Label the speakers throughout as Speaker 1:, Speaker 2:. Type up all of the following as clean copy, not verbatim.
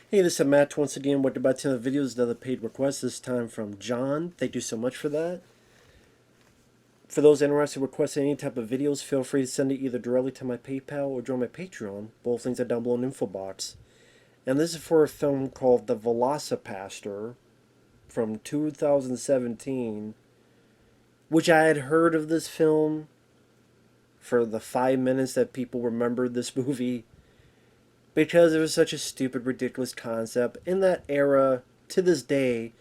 Speaker 1: Hey, this is Matt once again. What about 10 of the videos? Another paid request, this time from John. Thank you so much for that. For those interested in requesting any type of videos, feel free to send it either directly to my PayPal or join my Patreon. Both links are down below in the info box. And this is for a film called The VelociPastor from 2017, which I had heard of this film for the 5 minutes that people remembered this movie because it was such a stupid, ridiculous concept. In that era, to this day,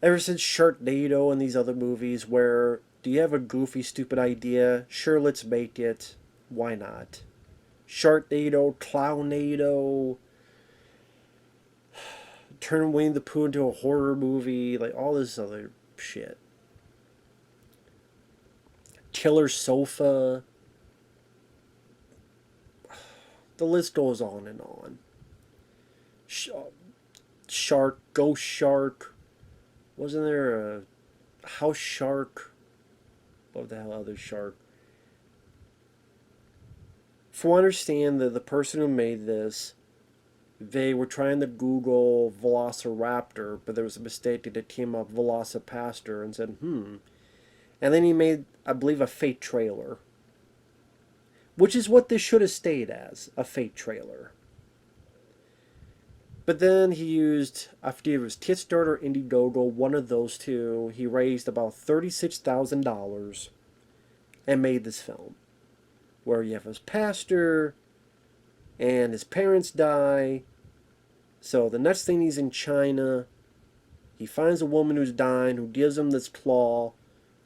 Speaker 1: ever since Sharknado and these other movies where do you have a goofy, stupid idea? Sure, let's make it. Why not? Sharknado, Clownado, turn Winnie the Pooh into a horror movie, like all this other shit. Killer Sofa. The list goes on and on. Shark, Ghost Shark. Wasn't there a House Shark? What the hell other shark? From what I understand, the person who made this, they were trying to Google Velociraptor, but there was a mistake that it came up VelociPastor and said, And then he made, I believe, a fake trailer. Which is what this should have stayed as, a fake trailer. But then he used, I forget if it was Kickstarter or Indiegogo, one of those two. He raised about $36,000 and made this film. Where you have his pastor and his parents die. So the next thing he's in China, he finds a woman who's dying who gives him this claw.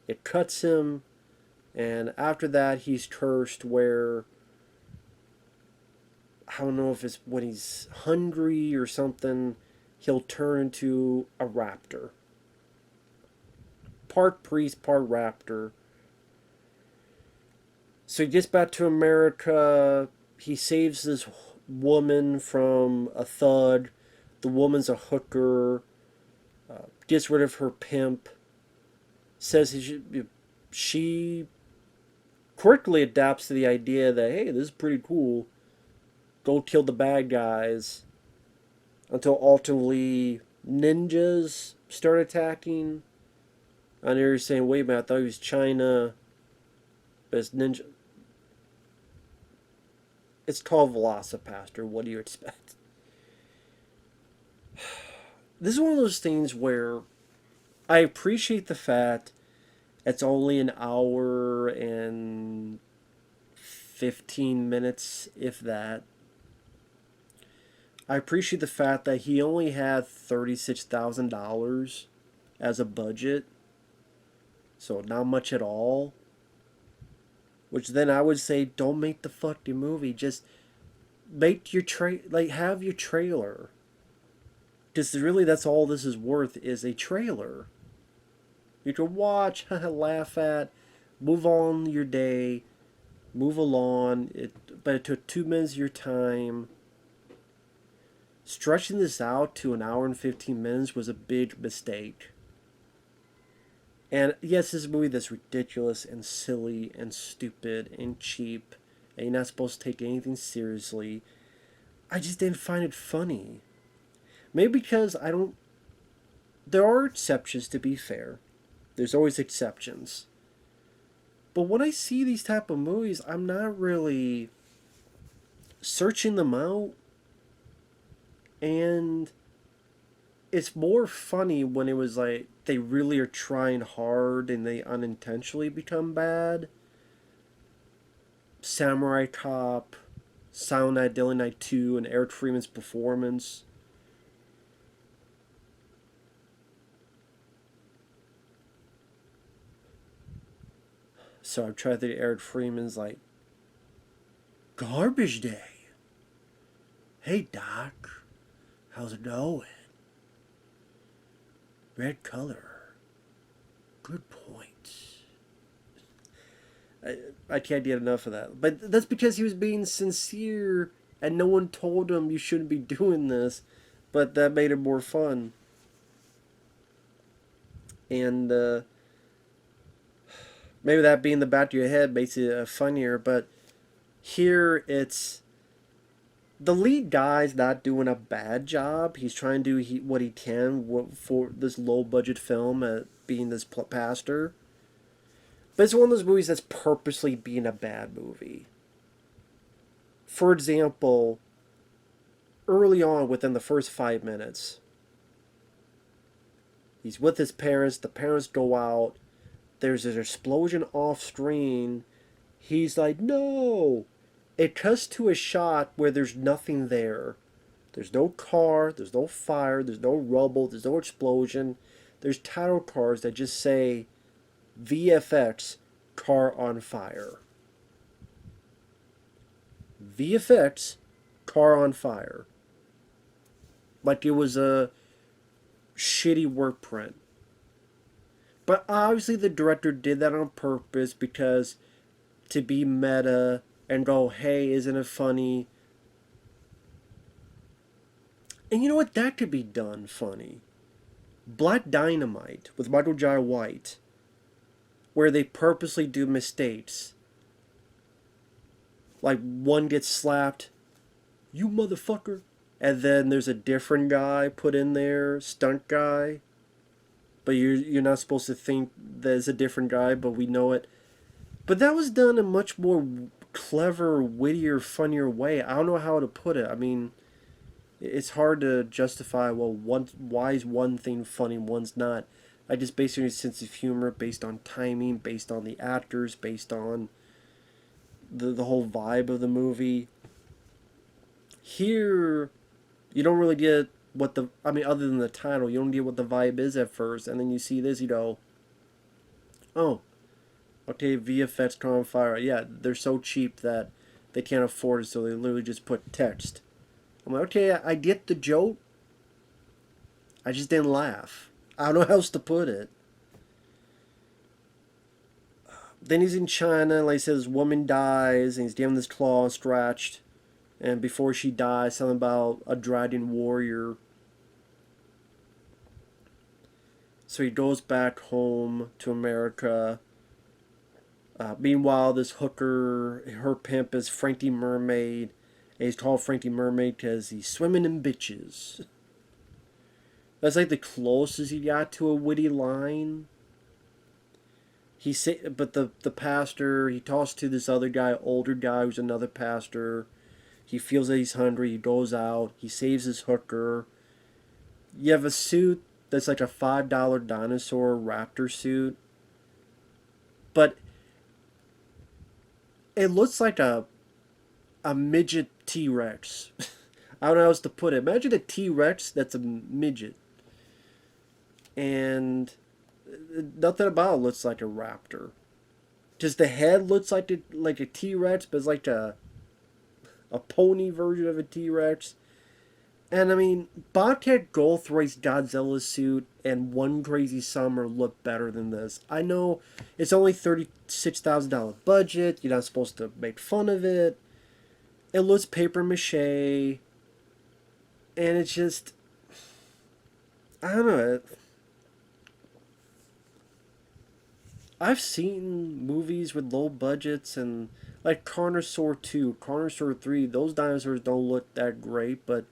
Speaker 1: It cuts him, and after that he's cursed where, I don't know if it's when he's hungry or something, he'll turn into a raptor. Part priest, part raptor. So he gets back to America. He saves this woman from a thug. The woman's a hooker. Gets rid of her pimp. Says she quickly adapts to the idea that, hey, this is pretty cool. Go kill the bad guys. Until ultimately ninjas start attacking. And they're saying, wait a minute, I thought he was China. But it's ninja. It's called VelociPastor. What do you expect? This is one of those things where I appreciate the fact it's only an hour and 15 minutes, if that. I appreciate the fact that he only had $36,000 as a budget. So not much at all. Which then I would say, don't make the fucking movie. Just make your have your trailer. Because really, that's all this is worth, is a trailer. You can watch, laugh at, move on your day, move along. But it took 2 minutes of your time. Stretching this out to an hour and 15 minutes was a big mistake. And yes, this is a movie that's ridiculous and silly and stupid and cheap, and you're not supposed to take anything seriously. I just didn't find it funny. Maybe because I don't. There are exceptions, to be fair. There's always exceptions. But when I see these type of movies, I'm not really searching them out. And it's more funny when it was like they really are trying hard and they unintentionally become bad. Samurai Cop, Silent Night, Deadly Night 2, and Eric Freeman's performance. So I'm trying to think Eric Freeman's like, Garbage Day. Hey Doc, how's it going? Red color. Good point. I can't get enough of that. But that's because he was being sincere and no one told him you shouldn't be doing this. But that made it more fun. And maybe that being the back of your head makes it funnier. But here it's the lead guy's not doing a bad job. He's trying to do what he can for this low budget film at being this pastor. But it's one of those movies that's purposely being a bad movie. For example, early on, within the first 5 minutes, he's with his parents. The parents go out. There's an explosion off screen. He's like, no! It cuts to a shot where there's nothing there. There's no car, there's no fire, there's no rubble, there's no explosion. There's title cards that just say VFX car on fire. VFX car on fire. Like it was a shitty work print. But obviously the director did that on purpose because to be meta and go, hey, isn't it funny? And you know what? That could be done funny. Black Dynamite with Michael Jai White, where they purposely do mistakes. Like one gets slapped, you motherfucker. And then there's a different guy put in there, stunt guy. But you're not supposed to think there's a different guy, but we know it. But that was done in a much more clever, wittier, funnier way. I don't know how to put it. I mean, it's hard to justify, well, why is one thing funny, one's not. I just based on a sense of humor, based on timing, based on the actors, based on the whole vibe of the movie. Here, you don't really get what the, I mean, other than the title, you don't get what the vibe is at first, and then you see this, you go, oh, okay, VFX car on fire. Yeah, they're so cheap that they can't afford it, so they literally just put text. I'm like, okay, I get the joke. I just didn't laugh. I don't know how else to put it. Then he's in China, like I said, this woman dies, and he's getting this claw scratched. And before she dies, something about a dragon warrior. So he goes back home to America. Meanwhile, this hooker, her pimp is Frankie Mermaid. And he's called Frankie Mermaid because he's swimming in bitches. That's like the closest he got to a witty line. But the pastor, he talks to this other guy, older guy who's another pastor. He feels that he's hungry. He goes out. He saves his hooker. You have a suit that's like a $5 dinosaur raptor suit. But it looks like a midget T-Rex. I don't know how else to put it. Imagine a T-Rex that's a midget. And nothing about it looks like a raptor. Just the head looks like a T-Rex, but it's like a pony version of a T-Rex. And I mean, Bobcat Goldthwait's Godzilla suit and One Crazy Summer look better than this. I know it's only $36,000 budget. You're not supposed to make fun of it. It looks paper mache. And it's just, I don't know. I've seen movies with low budgets and like Carnosaur 2, Carnosaur 3. Those dinosaurs don't look that great, but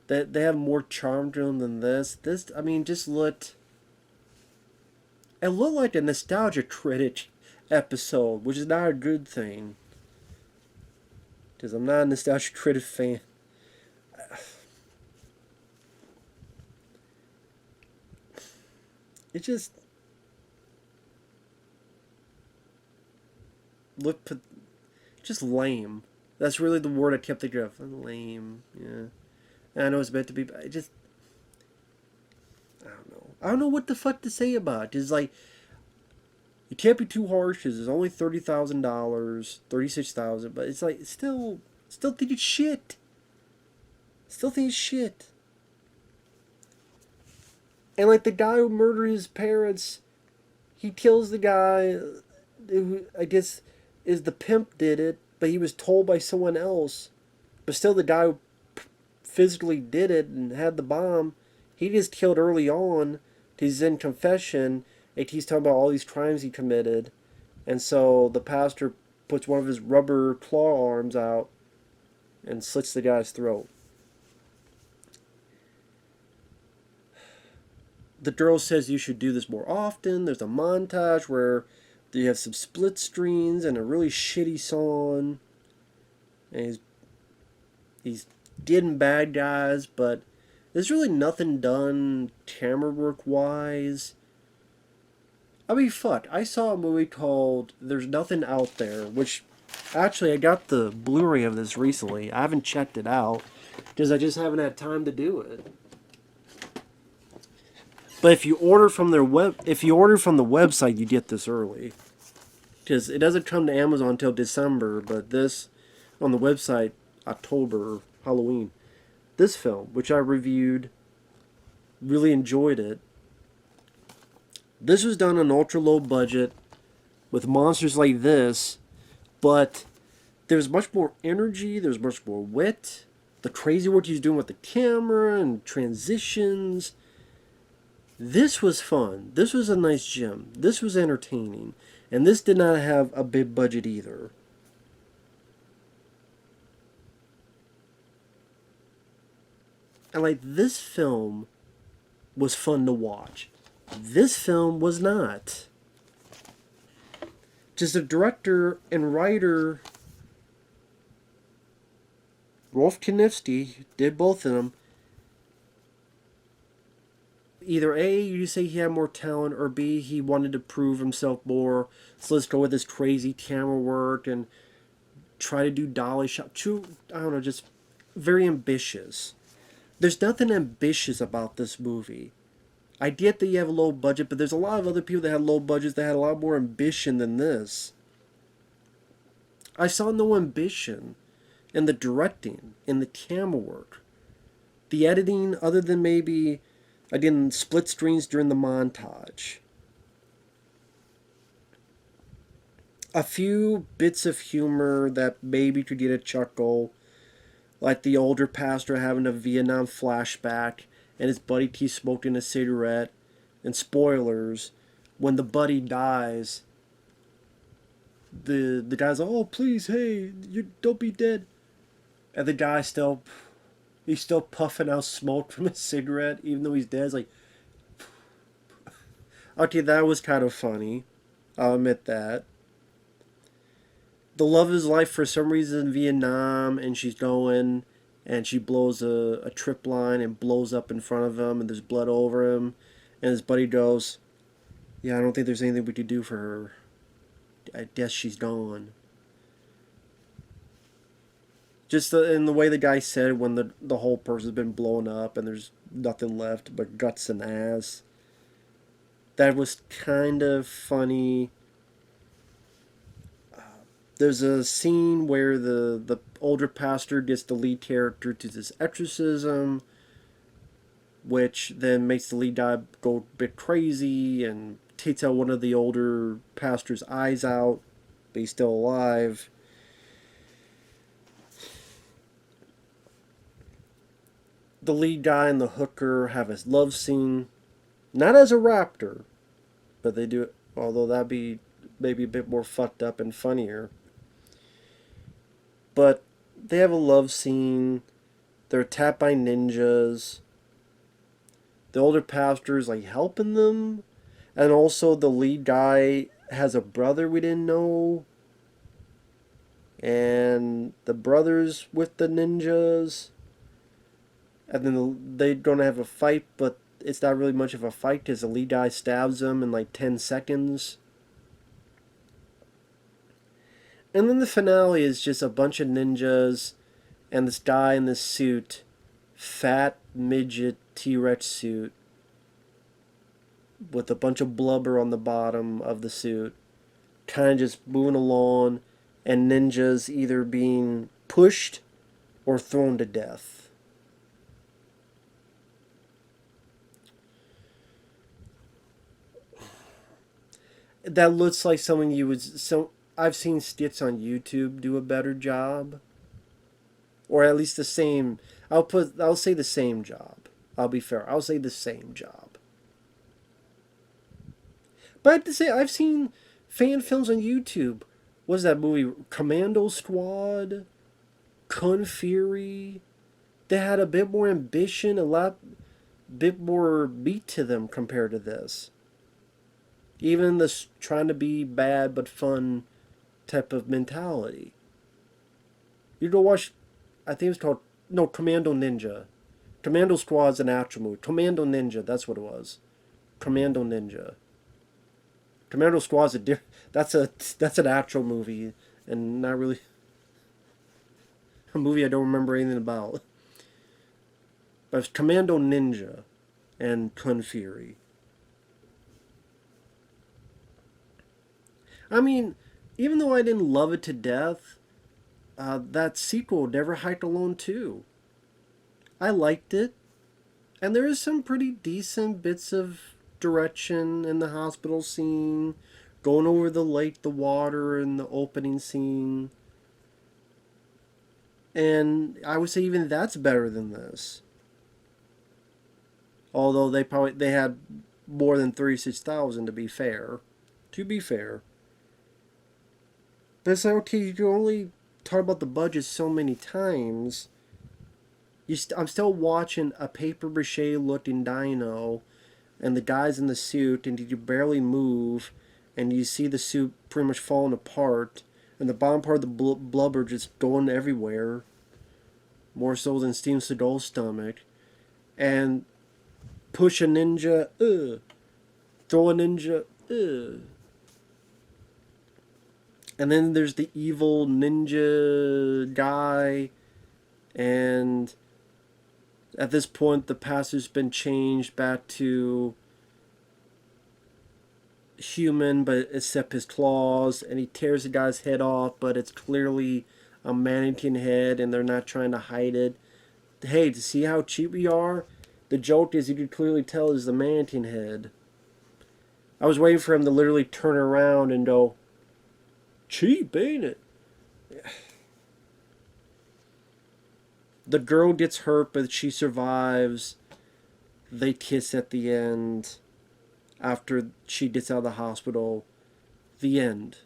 Speaker 1: they have more charm to them than this. This, I mean, just looked. It looked like a Nostalgia Critic episode, which is not a good thing. Because I'm not a Nostalgia Critic fan. It just looked just lame. That's really the word I kept thinking of. Lame, yeah. And I know it's meant to be, but I just, I don't know. I don't know what the fuck to say about it. It's like, you can't be too harsh because it's only $30,000, $36,000, but it's like, still think it's shit. Still think it's shit. And like the guy who murdered his parents, he kills the guy who I guess is the pimp did it, but he was told by someone else. But still the guy who physically did it and had the bomb, he just killed early on. He's in confession, and he's talking about all these crimes he committed. And so the pastor puts one of his rubber claw arms out and slits the guy's throat. The girl says you should do this more often. There's a montage where you have some split screens and a really shitty song. And he's getting bad guys, but there's really nothing done camera work wise. I mean, fuck. I saw a movie called There's Nothing Out There, which actually I got the Blu-ray of this recently. I haven't checked it out because I just haven't had time to do it. But if you order from the website, you get this early, because it doesn't come to Amazon until December. But this on the website, October, Halloween. This film, which I reviewed, really enjoyed it. This was done on ultra low budget with monsters like this, but there's much more energy. There's much more wit. The crazy work he's doing with the camera and transitions. This was fun. This was a nice gem. This was entertaining. And this did not have a big budget either. And like, this film was fun to watch. This film was not. Just the director and writer, Rolf Kniefsky, did both of them. Either A, you say he had more talent, or B, he wanted to prove himself more. So let's go with this crazy camera work and try to do dolly shot. I don't know, just very ambitious. There's nothing ambitious about this movie. I get that you have a low budget, but there's a lot of other people that had low budgets that had a lot more ambition than this. I saw no ambition in the directing, in the camera work. The editing, other than maybe, again, split screens during the montage. A few bits of humor that maybe could get a chuckle, like the older pastor having a Vietnam flashback and his buddy keeps smoking a cigarette. And spoilers, when the buddy dies, the guy's like, oh please, hey, you don't be dead. And the guy he's still puffing out smoke from his cigarette even though he's dead. It's like, okay, that was kind of funny. I'll admit that. The love of his life for some reason in Vietnam, and she's going and she blows a trip line and blows up in front of him and there's blood over him, and his buddy goes, yeah, I don't think there's anything we could do for her. I guess she's gone. Just in the way the guy said when the whole person's been blown up and there's nothing left but guts and ass. That was kind of funny. There's a scene where the older pastor gets the lead character to this exorcism, which then makes the lead guy go a bit crazy and takes out one of the older pastor's eyes out, but he's still alive. The lead guy and the hooker have a love scene, not as a raptor, but they do it, although that'd be maybe a bit more fucked up and funnier. But they have a love scene. They're attacked by ninjas. The older pastor is like helping them. And also the lead guy has a brother we didn't know. And the brother's with the ninjas. And then they're going to have a fight, but it's not really much of a fight because the lead guy stabs him in like 10 seconds. And then the finale is just a bunch of ninjas and this guy in this suit, fat midget T-Rex suit with a bunch of blubber on the bottom of the suit, kind of just moving along, and ninjas either being pushed or thrown to death. That looks like something you would... I've seen skits on YouTube do a better job. Or at least the same... I'll say the same job. I'll be fair. I'll say the same job. But I have to say, I've seen fan films on YouTube. What was that movie? Commando Squad? Kun Fury, they had a bit more ambition, bit more meat to them compared to this. Even this trying to be bad but fun type of mentality. You go watch, I think it's called, no, Commando Ninja. Commando Squad's an actual movie. Commando Ninja, that's what it was. Commando Ninja. Commando Squad's that's an actual movie, and not really a movie I don't remember anything about. But it's Commando Ninja and Kun Fury. I mean, even though I didn't love it to death, that sequel, Never Hike Alone 2, I liked it. And there is some pretty decent bits of direction in the hospital scene, going over the lake, the water, and the opening scene. And I would say even that's better than this. Although they had more than 36,000 to be fair. To be fair. But it's like, okay, you can only talk about the budget so many times. I'm still watching a paper mache looking dino, and the guy's in the suit, and you barely move, and you see the suit pretty much falling apart, and the bottom part of the blubber just going everywhere, more so than Steven Seagal's stomach, and push a ninja, throw a ninja, and then there's the evil ninja guy, and at this point the pastor's been changed back to human, but except his claws, and he tears the guy's head off, but it's clearly a mannequin head, and they're not trying to hide it. Hey, to see how cheap we are? The joke is you can clearly tell is the mannequin head. I was waiting for him to literally turn around and go, cheap, ain't it? The girl gets hurt, but she survives. They kiss at the end after she gets out of the hospital. The end.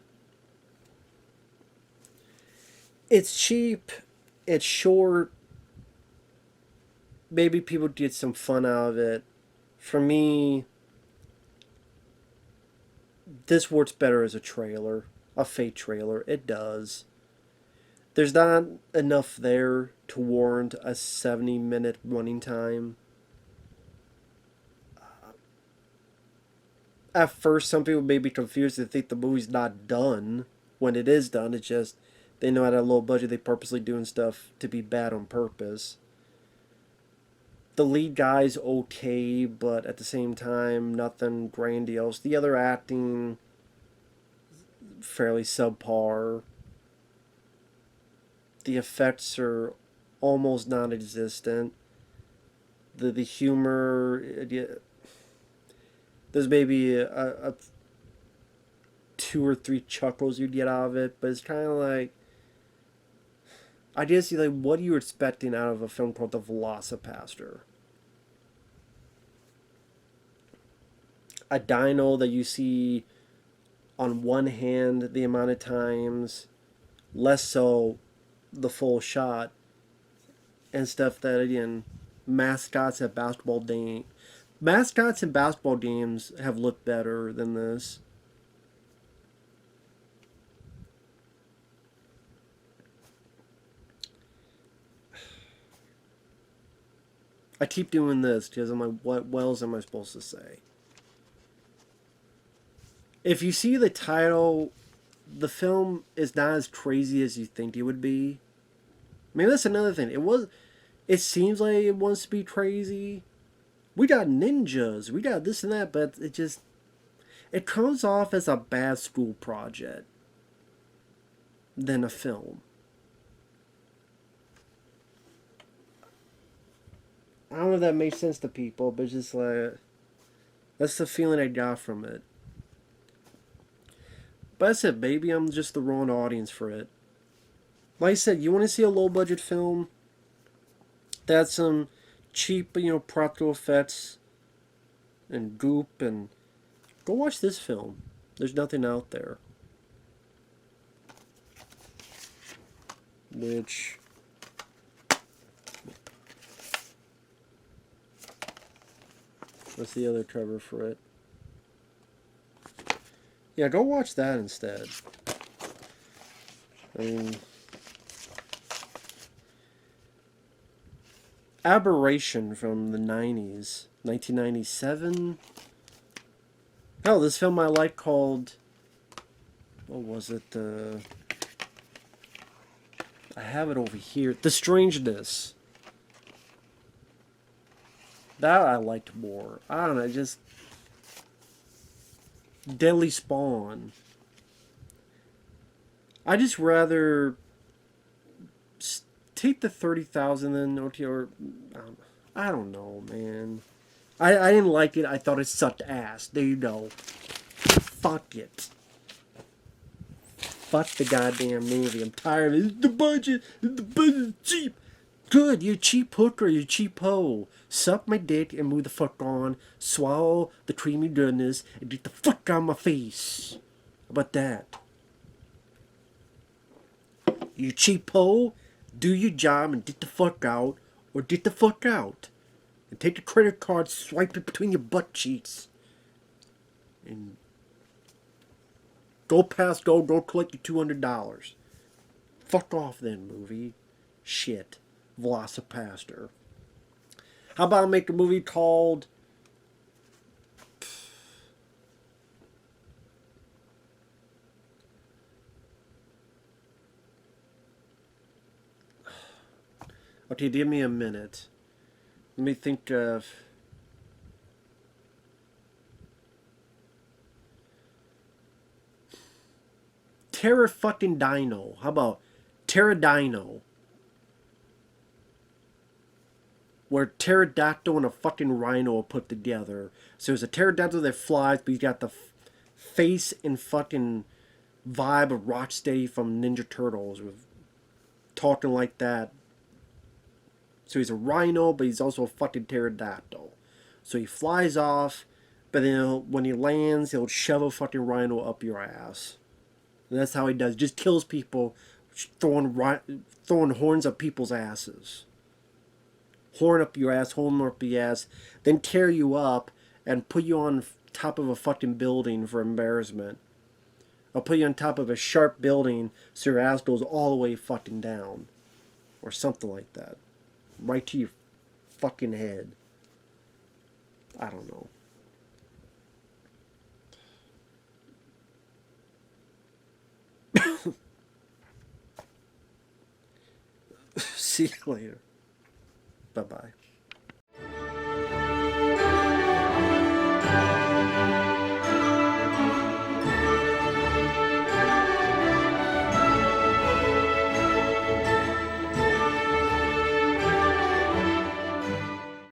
Speaker 1: It's cheap. It's short. Maybe people get some fun out of it. For me, this works better as a trailer. A fake trailer. It does. There's not enough there to warrant a 70-minute running time. At first, some people may be confused and think the movie's not done. When it is done, it's just they know at a low budget they're purposely doing stuff to be bad on purpose. The lead guy's okay, but at the same time, nothing grandiose. The other acting, fairly subpar. The effects are almost non-existent. The humor, there's maybe a 2 or 3 chuckles you'd get out of it, but it's kind of like, I guess, like, what are you expecting out of a film called The VelociPastor? A dino that you see on one hand the amount of times, less so the full shot, and stuff that, again, mascots and basketball games have looked better than this. I keep doing this because I'm like, what else am I supposed to say? If you see the title, the film is not as crazy as you think it would be. I mean, that's another thing. It seems like it wants to be crazy. We got ninjas, we got this and that, but it comes off as a bad school project than a film. I don't know if that makes sense to people, but it's just like, that's the feeling I got from it. But that's it, maybe I'm just the wrong audience for it. Like I said, you want to see a low budget film that's some cheap, practical effects and goop, and go watch this film. There's nothing out there. Which What's the other Trevor for it? Yeah, go watch that instead. I mean, Aberration from the 90s. 1997? Hell, this film I like called... What was it? I have it over here. The Strangeness. That I liked more. I don't know, just... Deadly Spawn. I just rather take the 30,000 than OT, or I don't know, man. I didn't like it. I thought it sucked ass. There you go. Fuck it. Fuck the goddamn movie. I'm tired of it. The budget is cheap. Good, you cheap hooker, you cheap hoe. Suck my dick and move the fuck on. Swallow the creamy goodness and get the fuck out of my face. How about that? You cheap hoe, do your job and get the fuck out, or get the fuck out. And take the credit card, swipe it between your butt cheeks. And go collect your $200. Fuck off then, movie. Shit. VelociPastor. How about I make a movie called... Okay, give me a minute. Let me think of... Terror fucking Dino. How about Pterodino? Where pterodactyl and a fucking rhino are put together. So there's a pterodactyl that flies, but he's got the face and fucking vibe of Rocksteady from Ninja Turtles, with talking like that. So he's a rhino, but he's also a fucking pterodactyl. So he flies off, but then when he lands, he'll shove a fucking rhino up your ass. And that's how he does. Just kills people, throwing horns up people's asses. Horn up your ass, then tear you up and put you on top of a fucking building for embarrassment. I'll put you on top of a sharp building so your ass goes all the way fucking down. Or something like that. Right to your fucking head. I don't know. See you later. Bye-bye.